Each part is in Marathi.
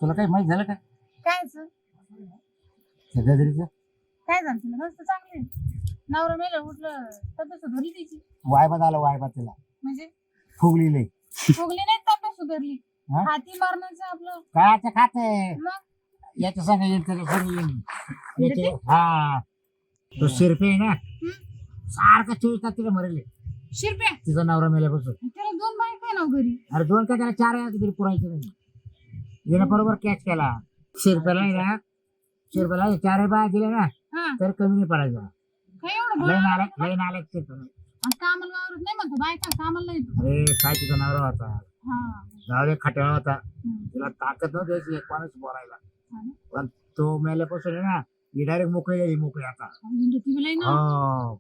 तुला काही माहित झालं का कायच त्या गजरीचं काय झालं तुला मस्त चांगले नवरा मेलं उठलं तब्येत सुधारली त्याची वायबात आलं वायबात तिला म्हणजे फुगलेले फुगली नाही तब्येत सुधारली हा? हाती मारण्याचं आपलं काय खाते मग याच्या संग येईल त्याच्या संग येईल याचे हा तो शिरपे आहे ना सारखा 24 तास तिला मरेल शिरप्या तिचा नवरा मेल्यापासून त्याला 2 बायका आहे ना घरी अरे 2 का त्याला 4 आहे तरी पुरायचे नाही हिनं बरोबर कॅच केला शिरप्याला आहे ना शिरप्याला 4 बाया दिल्या ना हा तर कमी नाही पडायचा काय एवढं लय नालायक शिरप्या कामाला वावरत नाही म्हणतो बायका कामाला नाही अरे काय तिचा नवरा होता हा गावडे खट्याळा होता हम्म. तिला ताकद नव्हती द्यायची कोणाच बोलायला हा ना. पण तो मेल्यापासून आहे ना ही डायरेक्ट मोकळी झाली मोकळी आता म्हणजे ती बी लई ना हो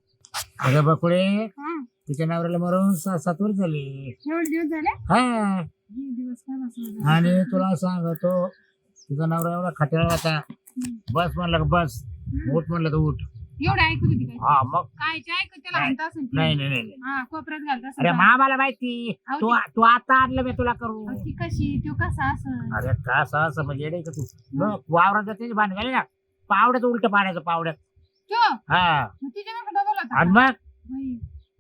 अगं बकुळे हा तिच्या नवऱ्याला मरून 7 वर्ष झाली एवढे दिवस झाले हा हे दिवस काय बसले आणि तुला सांगतो तिचा नवरा एवढा खट्याळा होता बस म्हणलं का बस उठ म्हणलं तर उठ एवढे ऐकत होती काय हा मग कायचे ऐकत त्याला म्हणता असेल ती. नाही नाही नाही नाही. हा कोपऱ्यात घालत असेल अरे मामाला माहिती तू तू आता आणलं मी तुला करू अहो, ती कशी तो कसा असं अरे का असं म्हणजे येडे का तू बघ, वावरात त्याची भांडण झाली ना पावड्यात उलट पाडायचं पावड्यात तो हा मग तिच्या नका डबल होता आणि मग बाई,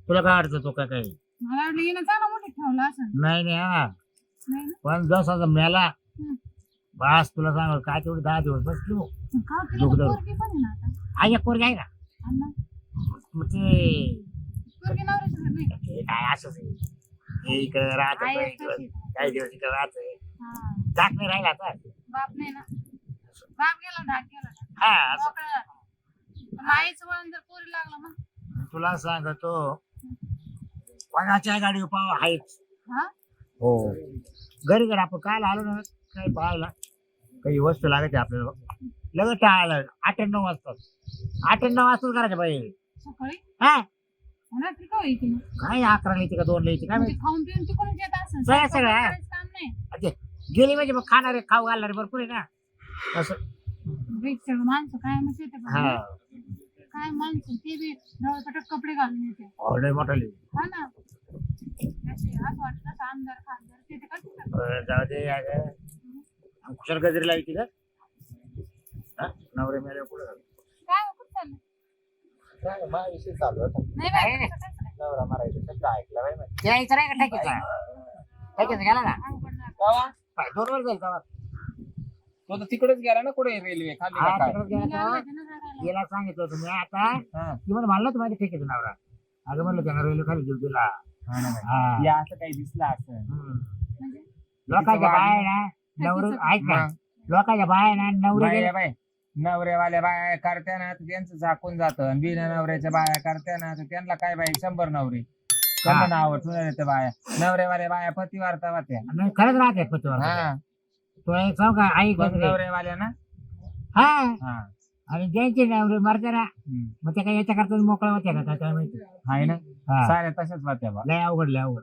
तुला काय अडचण तो काय काही मला वाटलं येणं चांगला मोठे ठेवला असं नाही नाही हा नाही ना? पण जसा मेला हं. बस तुला सांग काय तेवढे 10 दिवस बस तू मग का तिला दुखलं. तर पोरगी पण आहे ना आता आई एक पोरगी आहे ना आणि मग मग ते पोरगी नवऱ्याची घर नाही ते काय असंच आहे हे इकडं राहत आई काही दिवस तशी. काही दिवस इकडं राहत हा जात नाही राहिला आता बाप नाही ना बाप गेला ढाक गेला हा असं मोकळा. पण आईचं वळण जर पोरी लागलं मग तुला सांगतो कोणाच्या गाडी पाव आहेच हा हो घरी घरी आपण काय आलो ना काही पाहायला काही वस्तू लागायची आपल्याला लगेच टाळायला 8-9 वाजता 8-9 वाजताच करायचं पाहिजे सकाळी हा म्हणा ती का होईती मग काय 11 येते का 2 येते काय म्हणजे माहिती खाऊन पिऊन ती कोणी येत असेल सगळं, सगळं, हा. करायचं काम नाही अच्छा, गेली म्हणजे मग खाणारे खाऊ घालणारे भरपूर आहे ना असं बाई, सगळं माणसं काय मग येते हा काय माणसं ते बी नवपटक कपडे घालून येते ऑर्डर मोठाली हा ना असे असं वाटतं असं आमदार खासदार ते करते जाऊ दे अगं कुशल गजरी लावायची का हा? नवरे मेले पुढे काय हो, कुठं चाललं काय माझा विषय चालू होता नाही नाही, बाई, नाही. कसं काय चाललं? नवरा मारायचा शब्द ऐकला बाई मी. यायचं नाही का ठेकीचा ठेकीचा गेला ना अंग पडणार. कवा? 2 वर जाईल तेव्हा. तो तर तिकडेच गेला ना कुठे रेल्वे खाली हा, का काय? तिकडे गेला मी तेव्हा. आले होते ना झाडाला. याला सांगितलं होतं मी आता हा. की म्हणून म्हणलं तुम्हाला ठेकीचा नवरा अगं म्हणलं त्यानं रेल्वे खाली जीव दिला हा ना बाई. हा. या असं काही दिसलं असं हम्म. म्हणजे लोकांच्या तिचं बाय ना नवरे ठेकीचं. ऐक ना लोकांच्या बाय ना नवरे बाई गेले बाई नवऱ्यावाल्या बाया करत्या ना तर त्यांचं झाकून जातं आणि बिना नवऱ्याच्या बाया करत्या ना तर त्यांना काय बाई 100 नवरे त्यांना नाव ठेवून येतं बाया नवऱ्यावाल्या बाया पतिवार्ता होत्या नाही, खरंच राहते पतीवर हा तुला एक सांग का आई पण गजरे. नवऱ्यावाल्या ना हा हा आणि ज्यांचे नवरे मरते ना हम्म. मग ते काय याच्या करता मोकळा होत्या का काय माहिती आहे ना हा. साऱ्या तशाच होत्या बा लय अवघड लय अवघड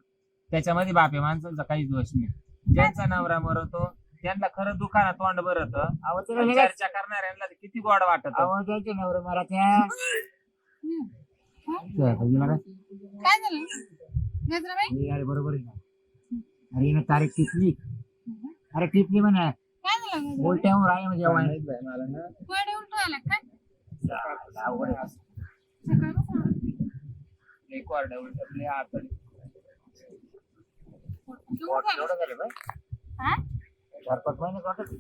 त्याच्यामध्ये बापे माणसांचा काहीच दोष नाही ज्यांचा नवरा मरतो त्यांना खरं दुकानात तोंड भरत अहो तिला लगेच चर्चा करणाऱ्यांना ते किती गोड वाटत अहो ज्यांचे नवरे मरात्या हम्म. हा? काय झालं नेत्राबाई अरे बरोबर आहे ना अरे हिनं तारीख टिपली अरे टिपली म्हणा काय झालं नेत्राबाई? उलट्यावर आहे म्हणजे वाय. मला ना गोडे उलटू आला काय अवघड आहे. सकाळपासून एक वारडा उलटले हात पोट एवढं झालं बा. हा? 4-5 महिने वाटत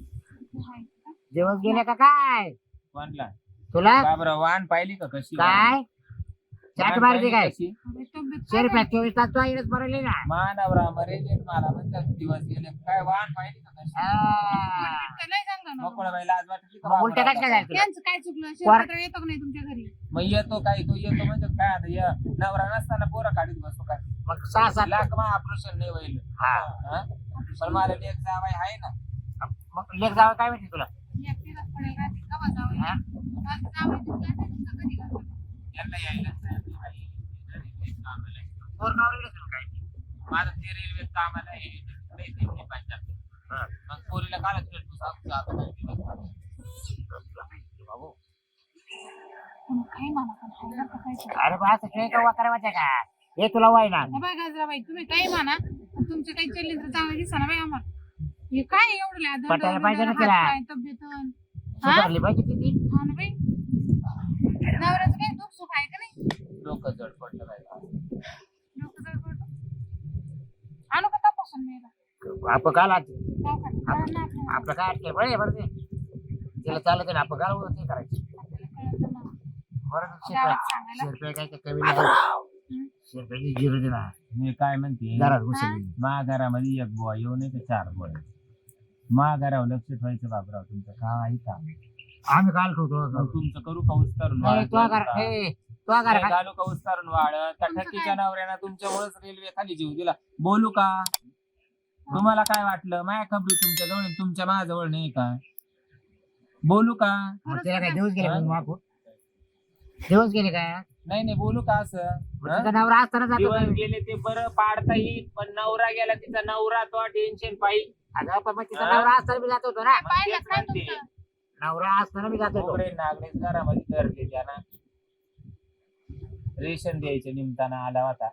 हाय का? दिवस गेले का काय कोणला तुला बाबराव वाहन पाहिली का कशी काय चाट वाहन मारते पाहिली काय कशी? अरे तब्येत काय शेर 24 तास तो आईनच भरले ना मानवरा मरेल मला म्हणतात दिवस गेले काय वाहन पाहिली का कशी हा. झालं? लय झालं ना. मोकळं बाई लाज वाटली का मग उलट्या बाबरावला? कशा जायचं त्यांचं काय चुकलं शेरपत्र येतो का नाही तुमच्या घरी मग येतो काय तो येतो म्हणजे काय आता या नवरा नसताना पोरं काढीत बसू काय मग 6-7 लाख मा ऑपरेशन नाही होईल हा हा? पण मला लेख जावाई आहे ना मग लेख जावं काय माहिती तुला एकटीलाच पडेल राहते का बा जावई? हा? माझं जावई तुमच्या नाही तुमचं कधी घालतं? यांना यायला आई, रेल्वेत कामाला आहे. पोर नवरीला तुला काय माझं ते रेल्वेत कामाला आहे नाही ते मी पंजाब हा. मग पोरीला कालच भेटतो सांगतो आता काय दिवस बाबू पण काय मला पण खायला का काय करायचं? अरे बा असं खेळ का वाकरा वाटते का हे तुला वाय ना हे बघा गजराबाई तुम्ही काही म्हणा पण तुमची काही चलली तर चांगली दिसा ना बाई आम्हाला हे काय एवढं लय दंड पटायला पाहिजे ना हात तिला. पाय तब्येत हा सुधारली पाहिजे ती ना बाई नवऱ्याचं काही दुःख सुख आहे का नाही डोकं जड पडलं बाई. डोकं जड पडतं. आणू का तपासून मेला आपण काल दवाखान्यात ना आपल्याला आपलं काय अडचण बरं आहे बरं ते तिला चालत ना आपण गाव ते करायचं कळतं ना. बरं गावात सांगायला. शिरपे काय काय कमी नाही शिरप्याची जिरू दे ना मी काय म्हणते घरात घुसली मा घरामध्ये एक बुवा येऊ नये तर 4 बुवा येऊ. मा घरावर लक्ष ठेवायचं बाबराव तुमचं काही काम आम्ही काल ठेवतो मग तुमचं करू का उस्तारून नाही, तो घर तो घर नाही घालू का उस्तारून वाढ त्या तुमचं ठकीच्या काय? नवऱ्यानं तुमच्यामुळेच रेल्वे खाली जीव दिला बोलू का तुम्हाला काय वाटलं माया खबरी तुमच्या जवळ आहे, तुमच्या माझ्याजवळ नाही का बोलू का मग तिला काय दिवस गेले मागून दिवस गेले का नाही नाही बोलू का असं मग हं? तिचा नवरा असताना जातो दिवस का? गेले ते बरं पाडता येईल पण नवरा गेला तिचा नवरा तो टेन्शन पाहिजे अगं पण मग तिचा नवरा असताना मी जात होतो ना पाहिलं तेच काय म्हणते. तुमचं नवरा असताना मी जात होतो खोबरे नागरेच घरामध्ये धरले त्यांना रेशन द्यायच्या निमताना आला होता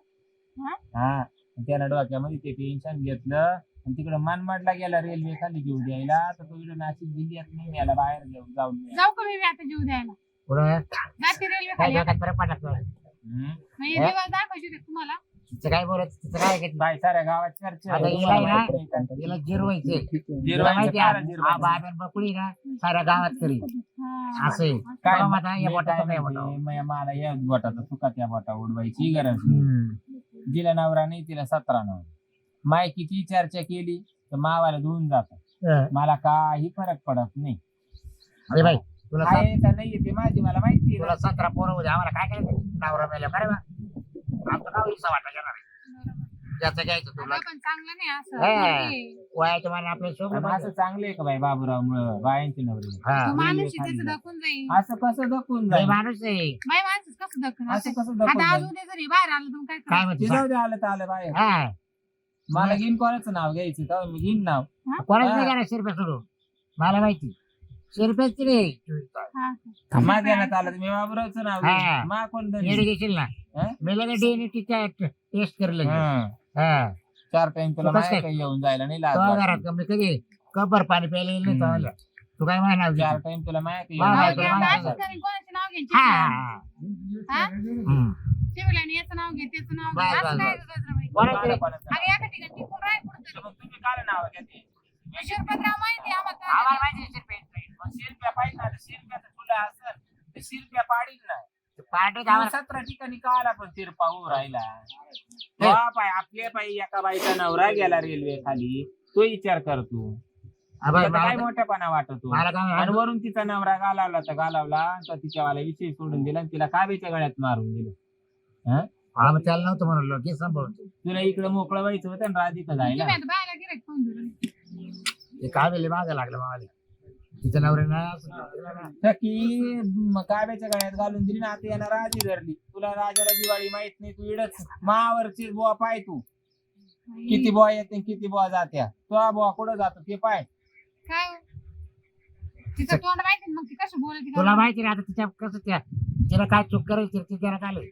हा? हा त्यानं डोक्यामध्ये ते टेन्शन घेतलं आणि तिकडे मनमाडला गेला रेल्वे खाली जीव द्यायला तर तो इकडे नाशिक जिल्ह्यात नाही याला बाहेर घेऊन जाऊन मिळाला. जाऊ का मी आता जीव द्यायला पुढं जाते रेल्वे काय खाली डोक्यात फरक पडला तुला? हम्म. म्हणजे दिवस दाखवायचे होते तुम्हाला तिचं काय बोलत तिचं काय ऐकायचं? बाई साऱ्या गावात चर्चा आता आहे. हिला आहे ना, माहिती नाही का? तिला जिरवायचे तुला जिरवायचं माहिती काला आहे जिरवायचं. बाबेन बकुळी ना साऱ्या गावात करी हा. असं आहे. काय बाबा आता या मी बोटाचं काय काय म्हणते, बोटावं? मला या बोटाचा चुका त्या बोटा उडवायची गरज नाही. हम्म. जिला नवरा नाही तिला 17 नवरा माय किती चर्चा केली तर मावाला धुवून जातात मला काही फरक पडत नाही अरे बाई तुला सात- आहे का नाही ते माझी मला माहिती आहे. तुला 17 पोरं होते आम्हाला काय करायचं नवरा मेल्या खरे बा आमचं नाव हिस्सा वाटा घेणार आहे. बरोबर. ज्याचं घ्यायचं तुला अगं पण चांगलं नाही असं हा. म्हणजे वयाच्या माने आपल्या आणि सोबत असं चांगलं आहे का बाई बाबूराव मुळे बायांची नवरी हा तो माणूस आहे, खाली त्याचं जा. दखून जाईल असं कसं दखून बाई जाईल माणूस आहे बाई माणूस कसं दखून असं कसं आता दखून आज जाईल उद्या जरी बाहेर आलं तुम्ही काय काय करा म्हणते ते जाऊ दे आलं तर आलं बाहेर हा मला घेईन कोणाचं नाव घ्यायचं तर मी घेईन नाव कोणाच हा. नाही घेणार शिरप्या सोडून मला माहिती शिरप्याच नाही मा देण्यात आलं तर मी बाबूरावचं नाव हा. घेईन मा कोण धनी? येडे घेशील ना हा? मी लगेच डीएनए टेस्ट करलं हं. हा 4 टाइम तुला तू कसं माहिती काही येऊन जायला नाही लाज तो वाटत. घरात कमी कधी कपर पाणी प्यायला येईल नाही हम्म. चावलं तू काय म्हणा 4 टाइम तुला माहिती वा, वा, येऊन वा, जायला वा, लाज वा. वाटत. कोणाचे नाव हा घ्यायचे हा, हा हम्म. शिवल्याने याचं नाव घे त्याचं नाव घे बरं, असं बरं, काय बरं. गजराबाई कोणाचं? कोणाचं नाव? अगं एका ठिकाणी टिकून राह तर कुठं मग तुम्ही काय नाव घेते शिरपतराव माहिती आहे आम्हाला आम्हाला माहिती आहे शिरपे मग शिरप्या पाहिजे ना शिरप्याचं तुला असेल तर शिरप्या पाडील ना पार्टी तू 17 ठिकाणी का आला पण तिरपा उभं राहिला तो पाय आपल्या पायी एका बाईचा नवरा गेला रेल्वे खाली तो विचार करतो काय मोठेपणा वाटतो मला काय आणि वरून तिचा नवरा गालावला तर गालावला तर तिच्यावाला विषय सोडून दिला आणि तिला काबीच्या गळ्यात मारून दिलं आम्ही त्याला नव्हतं म्हणलो की सांभाळून तुला इकडे मोकळं व्हायचं होतं ना राधिका जायला तुम्ही आता बाहेर गिराईक फोन धरून ते कावेले मागं लागलं मावाले तिच्या नवऱ्यानं की काब्याच्या गळ्यात घालून दिली ना आता यांना राजी धरली तुला राजाला दिवाळी माहित नाही तू इडच मावरची बुवा पाय तू किती बुवा येते किती बुवा जात्या तो बुवा कुठं जातो ते पाय काय हो? तिचं तोंड माहिती ना मग ती कशी बोलत तुला माहिती ना आता तिच्या कसं त्या तिला काय चूक करायची ती त्याला काय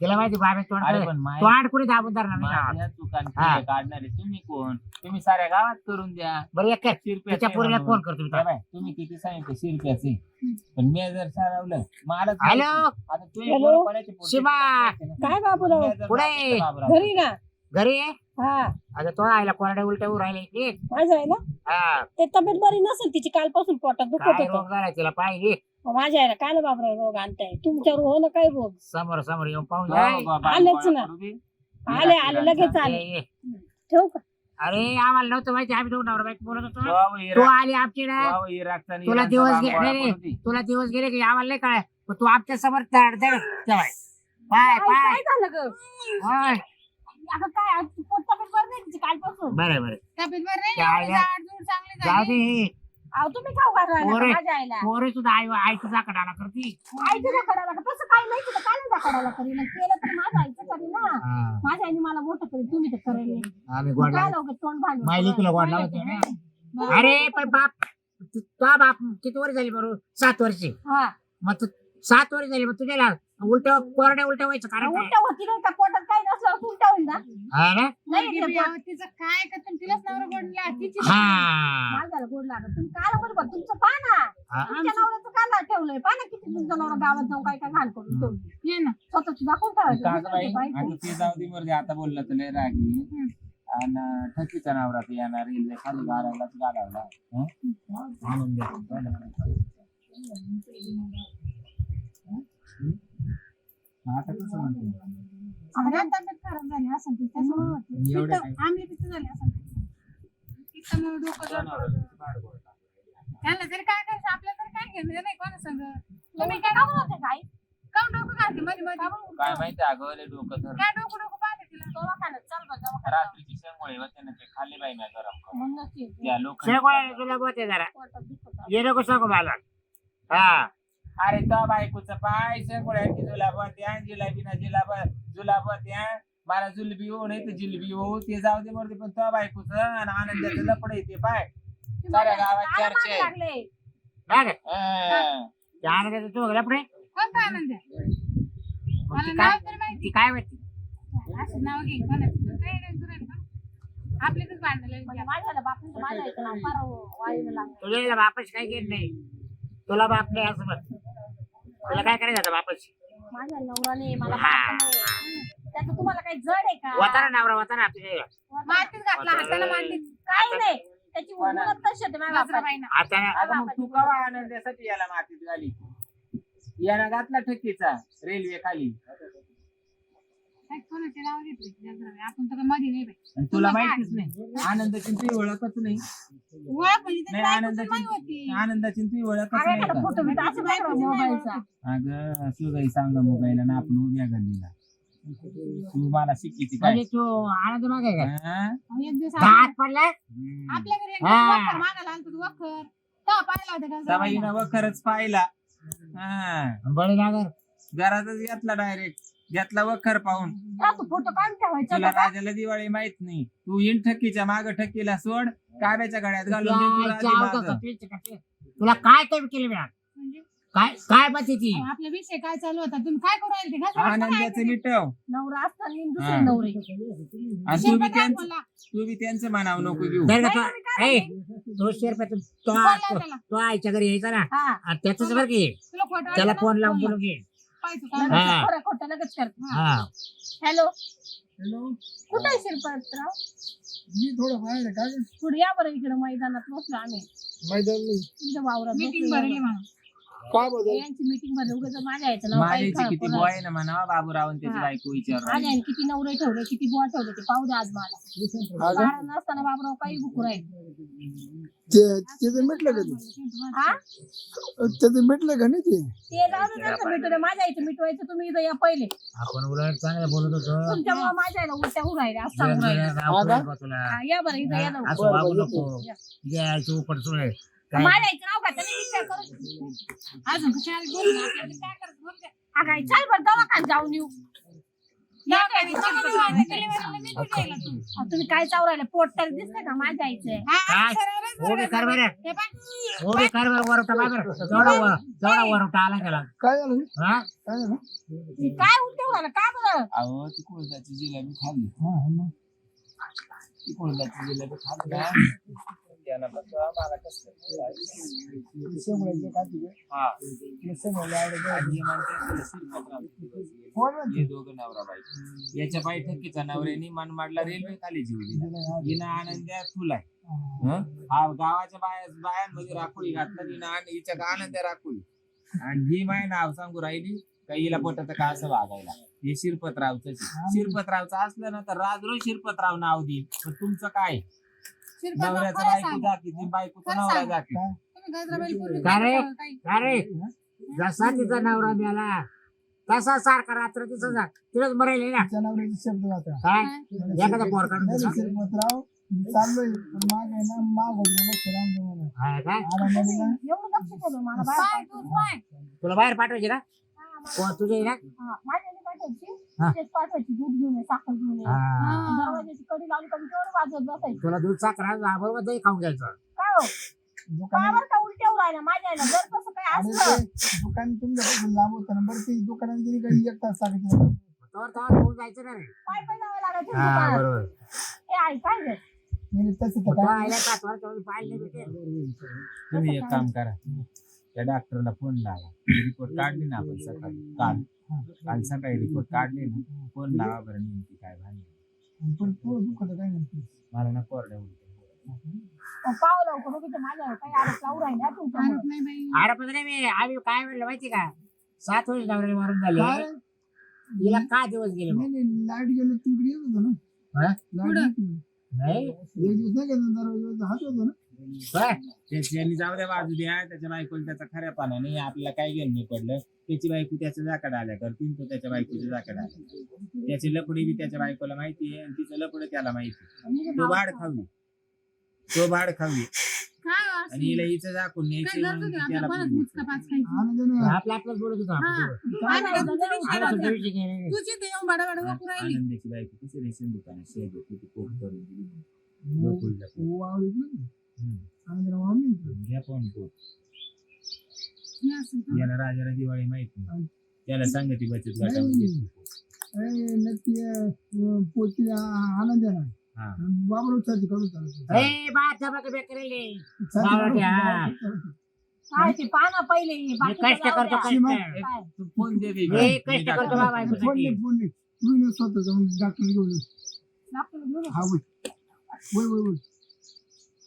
तिला माहिती बाबा तोंड अरे काय- पण माय- तोंड कुणी दाबून धरणार नाही ना. माझ्या चुकांची हा. काढणारे तुम्ही कोण तुम्ही साऱ्या गावात करून द्या बरं एक कर शिरप्याचे तिच्या पोरीला म्हणून. फोन करतो मी काय बाय, तुम्ही किती सांगितलं शिरप्याचे पण मी जर सारवलं मला हॅलो आता तू एक हॅलो? पोरं कोणाचे पोरं? शिवा. काय बाबूराव? मी जर पुढे. नाचतो बाबूराव. घरी ना घरी ये हा आता तो आयला कोरड्या उलट्या उभं राहिला इथे माझ्या आहे ना हा ते तब्येत बरी नसेल तिची कालपासून पोटात दुखत काय होतं रोग झाला तिला पाहिजे माझ्या आहे ना काय ना बाबूराव रोग आणताय तुमच्यावर हो ना काय रोग समोर समोर येऊन पाहून हो, जाय. बाबा, आलेच बाबा, ना. करू दे. आले आले लगेच ये, आले ये. ठेवू का अरे आम्हाला नव्हतं माहिती आम्ही दोन नवरा बायको बोलत होतो वाव, तू इराक- आली आमच्याकडे वाव, इराकचा आणि तुला इराणचा दिवस बाप गे- गोळा नाही, करून दे. तुला दिवस गेले की आम्हाला नाही काय पण तू आमच्या समोर धड धड ठेवाय पाय काय पाय काय झालं ग होय. आता काय आज तब्येत बरी नाही तिची कालपासून बरं बरं तब्येत बरं नाही काय एवढी ग? जाड-जूड चांगली जाऊ झाली दे अहो तुम्ही खाऊ घालू पोरे. माझ्या आईला पोरे सुद्धा आईचा जाकडाला करती आईचं जाकडाला का तसं काही नाही तिला काय जाकडाला करी ना केलं तर माझ्या आईचं करी ना हा. माझ्या आईने मला मोठं करी तुम्ही तर करेल नाही. आम्ही मग गोड काय लावतो. लावू तोंड भांडून मायली तुला गोड लावते ना अरे पण बाप तो बाप किती वर्ष झाली बरोबर 7 वर्षे हा मग तू 7 वर्ष झाली मग तुझ्या उलट कोरड्या उलट्या व्हायचं कारण काय? उलट्या होती नाही का पोटात काही नसल्यावर उलट्या होईल ना हा ना? नाही पोरगी ते बी पोट- आहो, तिचं काय का तिलाच नवरा गोडला तिची हा माझ्याला गोड लागत तुम्ही काल बरोबर तुमचं पहा ना हा. तुमच्या नवऱ्याचं काला ठेवलंय पहा ना किती तुमचा नवरा गावात जाऊन काय काय घाण करून ठेवली ये ना स्वतःच दाखवून ठेवायचं काग दुसऱ्याचं बाई पाहायचं. आता ते जाऊ दे मर्जी आता बोललं तर लय रागी आणि ठकीचा नवरा ते येणार रेल्वे खाली गारायलाच गाडावला आणून द्या. आता कसं म्हणतो सगळ्यात तब्येत खराब झाली असं ती त्याच्यामुळे होते. एवढं पित्त- आम्ही पित्त झाले असं पित्तामुळे डोकं जड पडतं. त्यांना तरी काय करायचं आपल्याला तरी काय घेणं नाही कोणा संग तुम्ही काय काय होते काय काऊन डोकं घालते मध्ये मध्ये काय माहिती अगं लय डोकं धर काय डोकं डोकं पाहते तिला दवाखान्यात चाल बा दवाखान्यात रात्रीची शेंगोळे होते ना ते खाल्ले बाई मी गरम करून म्हणूनच येते. त्या लोक शेवगाळ्याला तुला बोलते जरा पोटात दुखत आहे. ये नको सांगू मला हा अरे तो बायकोचं पाय शेंगोळ्याची जुलाबत्या जिलाबी जुलाबत्या मला जुलबी होऊ नाही तर जिलबी होऊ ते जाऊ दे मरते पण तो बायकोचं आणि आनंदाचं लपड येते पाय साऱ्या गावात काला चर्चा आहे. मागे लागले काय रे? हा. त्या आनंदाचं तू लपडे कोणता आनंद आहे? मग मला ती नाव काय तरी माहिती ती काय माहिती असं नाव घे कोणाचं तू काय नाही करेल का आपल्यातच भांडलं म्हणजे माझ्याला बापूंचं माझ्या इथं नाव फार वाईला लागलं तुझ्या बापाशी काही घेत नाही तुला बाप नाही असं म्हण तुला काय करायचं आता बापाशी माझ्या नवराने मला हा. बाप नाही. त्याचं तुम्हाला काही जड आहे का वताना नवरा वताना तुझ्या मातीत घातला हाताला मांडीत काही नाही त्याची उन्मत तशी होते माझ्या बापाची. गजराबाईनं आता अगं मग तू कवा आनंदासाठी याला मातीत घाली यानं घातला ठकीचा रेल्वे खाली काय कोणाचे नाव घेतले गजराबाई आपण तर काय मध्ये नाही बाई आणि तुला माहितीच नाही आनंदाची तुझी ओळखच नाही ओळख म्हणजे त्याची नाही बायकोची आनंदाची माई होती आनंदाची तुझी ओळखच अरे नाही एखादा का? फोटो बिटो असं बघा मोबाईलचा अगं सुगाई सांगा मोबाईलला ना आपण उद्या गल्लीला तू मला शिकिती काय म्हणजे तू आनंद मागे काय हा? एक दिवस हात पडला हम्म. आपल्या घरी एक हा. वखर मागायला आलतो तू वखर तेव्हा पाहिला होता गजराबाईला. सवाईनं वखरच पाहिला हा बळी नागर घरातच घेतला डायरेक्ट घेतला वखर पाहून तू फोटो काढून ठेवायचा तुला होता का? राजाला दिवाळी माहित नाही तू इन ठकीच्या माग ठकीला सोड काव्याच्या गळ्यात घालून दे तुला आधी मागं. तुला काय तर केलं मी म्हणजे काय काय म्हणते ती अहो, आपला विषय काय चालू होता तुम्ही काय करू राहिले ते गजराबाई आनंदाचं मिटव नवरा असताना आणि दुसरे हा. नवरे आणि तू बी त्यांचं म्हणावं नको घेऊ जर का नाही, मी काय तो तो शेर पे तो त्याला तो आईच्या घरी यायचा ना हा आणि त्याच बरं की तुला खोटं त्याला वाटलं फोन ना? लावून बोलून घे पाहिजे हा. का? खरं खोटं लगेच करतो हा हॅलो कुठे आहे शिरपतराव मी थोडं बाहेर आहे काय पुढे या बरं इकडे मैदानात बसलो आम्ही मैदान नाही इथं वावरात मीटिंग बसलो. भरली म्हणून काय बदल यांची मीटिंग भरली उगाच माझ्या यायचं नाव काही माझ्याची किती खरं बॉय ना म्हणा बाबूराव आणि त्याची हा. बायको विचार माझ्या आईने किती नवरे ठेवले किती बुवा ठेवले ते पाहू दे आज मला अगं कारण नसताना बाबराव काही बुकू राहील त्याचं मिटलं का हा त्याचं मिटलं का नाही ते ते जाऊ दे त्यांचं मिटू दे माझ्या आईचं मिटवायचं तुम्ही इथं या पहिले आपण उलट चांगलं बोलत होतो तुमच्यामुळे माझ्या आईला उलट्या होऊ राहिल्या आज सांगू राहिले तुला हा, या बरं इथं या लवकर. असं वागू नको यायचं उपट सोय काय माझ्या आईचं नाव घातलं नाही विचार करू अजून कशाला बोलू ना? आपल्याला काय करायचं बोल द्या. हा काय चाल बरं दवाखान्यात जाऊन येऊ दवाखान्यात शिरपतरावला डिलिव्हरीला मी कुठे गेला तू? अहो, तुम्ही काय चावू राहिले पोट तर दिसतंय का माझ्या आईचं हा, काय? सरळच उभी कर बरं हे पाय. उभी कर बरं वरवटा बाय बरं जेवढा वरवटा आला त्याला काय झालं हा काय झालं काय उलट्या होऊ राहिलं का बरं अहो ती कुळदाची जिलेबी खाल्ली ती कुळदाची जिलेबी खाल्ली ना त्यानं बघा मला कसं शेंगुळ्याचे काय तुझे हा शेंगुळ्या आवडत आणि हे म्हणते तुला शिरपतराव हे दोघं नवरा बाई याच्या बाई ठकीचा नवऱ्याने मनमाडला रेल्वे खाली जीव दिला हिनं आनंद्या फुलाय हा गावाच्या बायांमध्ये राखोळी घातलं हिनं आणि हिच्या आनंद्या राखोळी आणि ही माय नाव सांगू राहिली का हिला पटत का असं वागायला हे शिरपतरावचं शिरपतरावचं असलं ना तर राजरो शिरपतराव नाव देईल पण तुमचं काय शिरपतराव नवऱ्याचं खरं बायको सांगा. जाती बायकोचा खरं नवरा सांगा. जाती तुम्ही गजराबाईला बोलले का रे? का काही? अरे जसा तिचा नवरा मिळाला तसा सारखा रात्र तिचा जा तिलाच मरायला ना तिच्या नवऱ्याचे शब्द होता काय एखादा पोर काढून देतो. श्रीमंतराव चाललोय पण माग आहे ना माग लक्ष राम मला हा काय आरामध्ये ना एवढं लक्ष ठेवलं मला बाहेर पाय तू पाय. तुला बाहेर पाठवायचे ना कोण तुझे ना हा, माझ्या आईने पाठवायची हा. तेच पाठवायची दूध घेऊन ये साखर घेऊन ये हा. दरवाजाची कडी लावली कधी तेवढं वाजवत बसायची तुला दूध साखर बरोबर दही खाऊन घ्यायचं काय हो दुकानात पावर का उलट ठेवू राहिला माझ्या आईला जर कसं काय आणि असलं ते दुकान तुमच्यापासून लांब होतं ना बरं ते दुकानात गेली काही एक तास सांगितलं तर होऊन जायचं ना रे. पाय पाय जावं लागायचं हा दुकानात. बरोबर. हे आई काय रे? नाही तसं तर तो काय आयला 5 वर्ष पाहिलं नाही भेटेल. तुम्ही एक काम करा त्या डॉक्टरला फोन लावा रिपोर्ट काढले ना आपण सकाळी काल सकाळी रिपोर्ट काढले ना फोन लावा बरं नेमकी काय भांडण पण तो दुखत काय नाही मला ना कोरड्या उलट्या पाव लवकर बघितलं माझ्यावर काही आरोप लावू राहिला तुमच्यामुळे. आणत नाही बाई. अरे पण रे मी आम्ही काय म्हणलं माहिती का 7 वर्ष नवऱ्याला मारून झाले काय? हिला का दिवस गेले मग? नाही लाईट गेलो तिकडे येत होतो ना हा? लाईट गेली. नाही एक दिवस नाही का दरवाजा हात होतो ना बरं. त्यांनी जाऊ द्या बाजू द्या त्याच्या बायकोला त्याचा खऱ्या पाण्याने आपल्याला काय घेऊन नाही पडलं त्याची बायको त्याच्या जाकड आल्या करतील तो त्याच्या बायकोच्या जाकड आल्या त्याची लपडी बी त्याच्या बायकोला माहिती आहे आणि तिचं लपड त्याला माहिती आहे. तो भाड खावी काय हो असं? आणि हिला हिचं दाखवून काय न्यायचं गरज म्हणून होती ती आपल्या त्याला कोणाच बोलली. मुचका पाच खायची? आनंद नाही आपलं आपलंच बोलत होतो आपण हा. सगळं. आम्ही काय तुमच्या दिवशी आला राहतो. तुमच्या विषयी काही नाही. तुझी ते येऊन बडाबड वाकू राहिली. आनंदाची बायको कशी रेशन दुकानात शेत होती ती कोक करून दिली. हो. बकुळला कोक. वाव येतो ना. हम्म. आनंद वाव नाही. घ्या पाहून कोक. हे असं का? याला राजाला दिवाळी माहित नाही त्याला सांगती बचत गटामध्ये घेतली कोक. नक्की पोची आनंद आहे ना हा. बाबर उच्चारची करू चालू ए, बा, चमक बेकरेले. हा. काय ते पाना पहिले मी बाकीचं कष्ट जाऊ करतो द्या. सीमा. कष्ट. काय? तू फोन दे दे हे कष्ट करतो बाबा फोन बायकोसाठी. नाही फोन नाही तुम्ही स्वतः जाऊन डॉक्टर घेऊन ये. डॉक्टर घेऊन ये. हा बोल बोल बोल बोल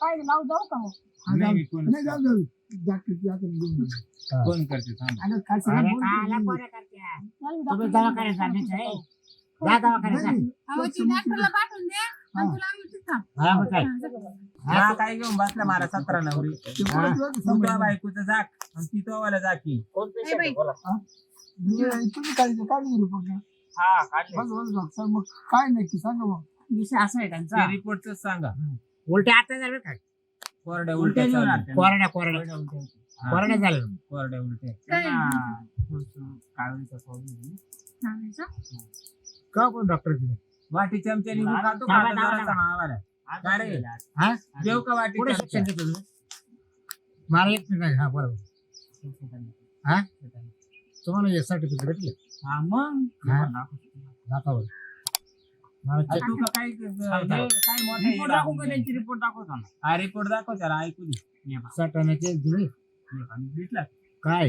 काय लावू जाऊ का मग? हा, नाही, जाऊ. मी फोन नाही जाऊ जाऊ डॉक्टरची आता घेऊन ये. फोन करते थांब अगं काय सांगा अरे बोल काला बोल. पोरं करत्या. चल, तुम्ही डॉक्टर दवाखान्यात जाण्याचं आहे. जा दवाखान्यात जा. नाही, अहो, ती डॉक्टरला पाठवून दे आणि तुला आम्ही तिथं. हा, मग काय? हा काय घेऊन बसला मला 17 नवरी ते बोलत होतं तू समोर. तुझ्या बायकोचं जाक आणि ती तो वाला जाकी कोण ए patient बाई. आहे? बोला. तुम्ही काढली काढली रिपोर्ट हा, काढले. बस बस डॉक्टर मग काय नक्की सांगा मग विषय असा आहे त्यांचा. रिपोर्टच सांगा उलट्या आता झालं काय? कोरड्या उलट्या उलट्या नाही चालू. होणार. कोरड्या कोरड्या हा, कोरड्या झालं. कोरड्या उलट्या काय? काळीचा सांगायचं? का कोण डॉक्टर तुम्ही? वाटी चमच्याने मी खातो थांबा, खातो थांबा, जरासा थांबा. मावाला. काय रे? हा? देव का वाटी पुढे चमचा? शिक्षण घेतो तुम्ही? मला येत नाही. हा बरोबर. हा? तुम्हाला हे सर्टिफिकेट भेटले? हा मग हा. दाखवा बरं. मला अरे check- तू का काय काय मोठा रिपोर्ट दाखवू का त्यांची रिपोर्ट दाखवतो ना? हा रिपोर्ट दाखव त्याला ऐकू दे सटाण्याचे दिले. भेटला काय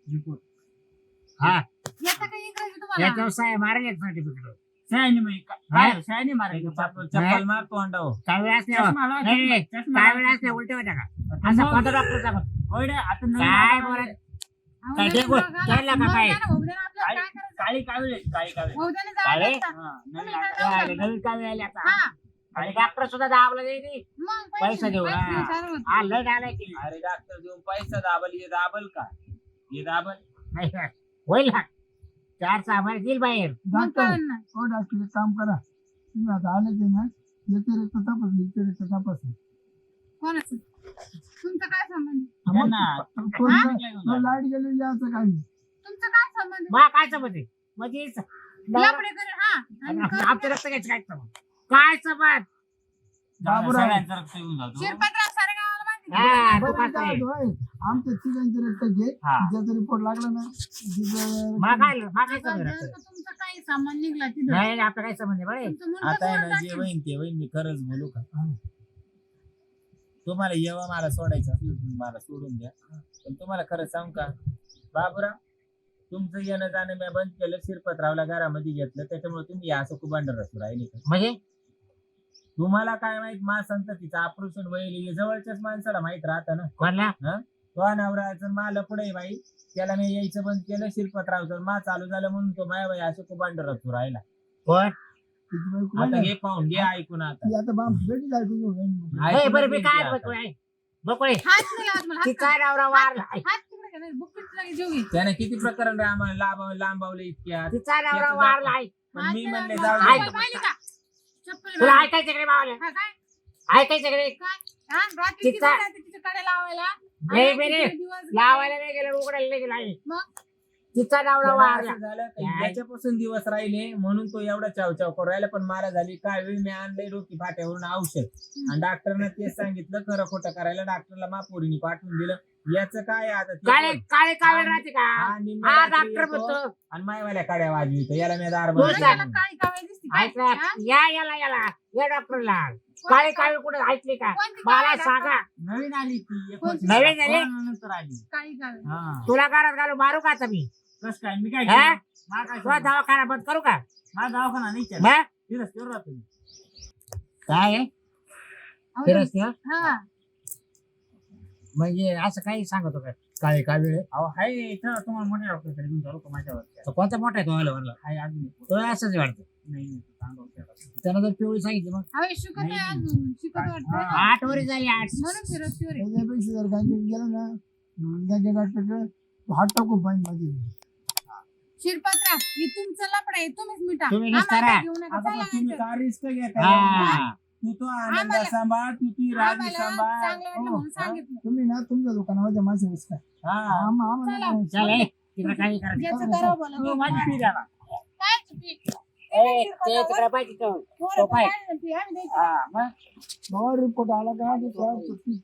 रिपोर्ट हा येतं का इंग्रजी तुम्हाला? याच्यावर साय मारेल एक सर्टिफिकेट. शायनी मारायचं चप्पल मारतो अंडावर काय वेळ असते नाही नाही. काय वेळ असते उलटे होत्या का असं कोणता डॉक्टर काय बोलत अहो, काय नाही, ते गोष्ट बघा, केलं का काय? बघा ना, होऊ दे ना आपल्याला काय करायचं? होऊ दे ना, जाऊ काय? दे आता. तुम्ही काय जाऊ काय शकता? नवीन काय आले आता हा, आणि डॉक्टर सुद्धा दाबला जाईल. मग पैसा देऊ, पैसे हा. विचारू होते. हा लय आलाय की अरे डॉक्टर देऊन पैसा दाबल हे दाबल का हे दाबल नाही होईल ना 4-6 महिने देईल बाहेर. मग डॉक्टर काय ना? हो डॉक्टर एक काम करा तुम्ही आता आले ते ना याचे रक्त तपास याचे रक्त तपास कोणाचं? तुमचं काय संबंध? लाईट गेलेली असं काही नाही. तुमचं काय संबंध? मग काय समजते म्हणजे लफडे करे, हा. आणि आमचं रक्त घ्यायचं काय समज काय समज बाबूराव शिरपतराव सारे गावाला माहिती आहे. हा बरं, तू काय जाऊ दे, होय. आमच्या तिघांचे रक्त घे हा. ज्याचा रिपोर्ट लागला ना तिचं- मग काय आता समज जर का तुमचा काही सामान निघला तिथं, नाही नाही, आपलं काय समज बळे तुमचं मुंडकं आता आहे तोडून ना जे टाकेल. होईन ते होईन मी खरंच बोलू का तुम्हाला येवा मला सोडायचं असलं तुम्ही मला सोडून द्या पण तुम्हाला खरं सांगू का बाबूराव तुमचं येणं जाणं मी बंद केलं शिरपतरावला घरामध्ये घेतलं त्याच्यामुळे तुम्ही असं खूप अंडर असू राहिले का म्हणजे तुम्हाला काय माहित मा संततीचं ऑपरेशन वहिले जवळच्याच माणसाला माहित राहतं ना कोणला तो नवराचं माल पुढे बाई त्याला मी यायचं बंद केलं शिरपतरावचं मा चालू झालं म्हणून तो माया बाई असं खूप अंडर असू राहिला कोण तिची बायको आता आहे हे पाहून घे ऐकून ना, आता ती आता बाम भेटी जायची नाही. ए, ऐकून बरं मी घे काय आता. बघतोय बघतोय हात नाही लावत मला, हात तिचा नवरा वारला हात तिकडे घे, बुक्कीत लगे जीव घे. त्याने किती प्रकरण आम्हाला लांबवले इतक्या तिचा नवरा त्याचं वारला आहे. पण हात मी नाही म्हणले लावत. जाऊ ऐक. दे पाहिली का? चप्पल तुला मारली. ऐकायचं कडे मावले हा, काय? ऐकायचं कडे काय? हा, रात्री किती तिचा- जाते तिच्या कडे लावायला? नाही आणि बेरे, किती दिवस गेले? लावायला नाही गेलं उघडायला नाही गेलं आहे. मग? तिचा नवरा त्याला वारला असं झालं की काय? याच्यापासून दिवस राहिले म्हणून तो एवढा चाव करू राहिला. पण मला झाली काय वेळ मी आणलंय डोकी फाट्यावरून औषध आणि डॉक्टरनं तेच सांगितलं खरं खोटं करायला. डॉक्टरला मापोरीने पाठवून दिलं. याचं काय आता ते काळे बोल. काळे काळे राहते का हा, निम्म्या हा रात्री डॉक्टर येतो म्हणतो आणि मायवाल्या काड्या वाजवितो. याला मी दार बोल बंद सांग. त्याला केलं. काळी कावळी दिसती काय? ऐकलं हा? याला या डॉक्टरला काळे काळे कुठे ऐकले का कोणती मला काळी सांगा नवीन आली ती एक कोणती? वर्षाची. नवीन आली? नंतर आली. काळी कावळी. हा. तुला घरात घालू मारू का आता मी कसं काय मी काय हा? केलं? मला काय तुला सांगितलं? दवाखाना बंद करू का मला दवाखाना नाही केला. मग? ती रस्त्यावर राहतो मी. काय आहे? अहो, फिरस ते? हा. म्हणजे असं काही सांगतो काय काळे काळे अहो हाय इथं तुम्हाला मोठ्या डॉक्टरकडे घेऊन जाऊ का माझ्यावर? तो कोणता मोठा आहे तो आला वरला हाय अजून एक. तो असंच वाटतं नाही चांगला होता. त्यानं जर पिवळी सांगितली मग अहो, शिकत आहे अजून शिकत वाटतंय ना. 8 वरी झाली 8 म्हणून फिरत फिरत. त्याच्यापेक्षा जर गांधी गेला ना गांधी डॉक्टर हात टाकून पाहिजे माझी शिरपत्रा हे तुमचं लफड आहे तुम्हीच मिटा तुम्ही नुसतं आम्हाला राहा. घेऊ नका आता चला मग तुम्ही नाहीतर. का रिस्क घेताय? हा तू तो आनंद आम्हाला- सांभाळ, तू ती राजी आम्हाला सांभाळ. चांगलं वाटलं म्हणून हा? सांगितलं. तुम्ही ना तुमच्या दुकानावर माणसं बसता हा. चला. चल ए, तिकडे काही करायचं ज्याचं करावं बोला. तू माझी फी द्या ना. काय चुकी? ए, ते तिकडे पाहिजे तो. पोरं तो काय? काय म्हणते, आम्ही द्यायचं. हा, मग? बाबा रिपोर्ट आला का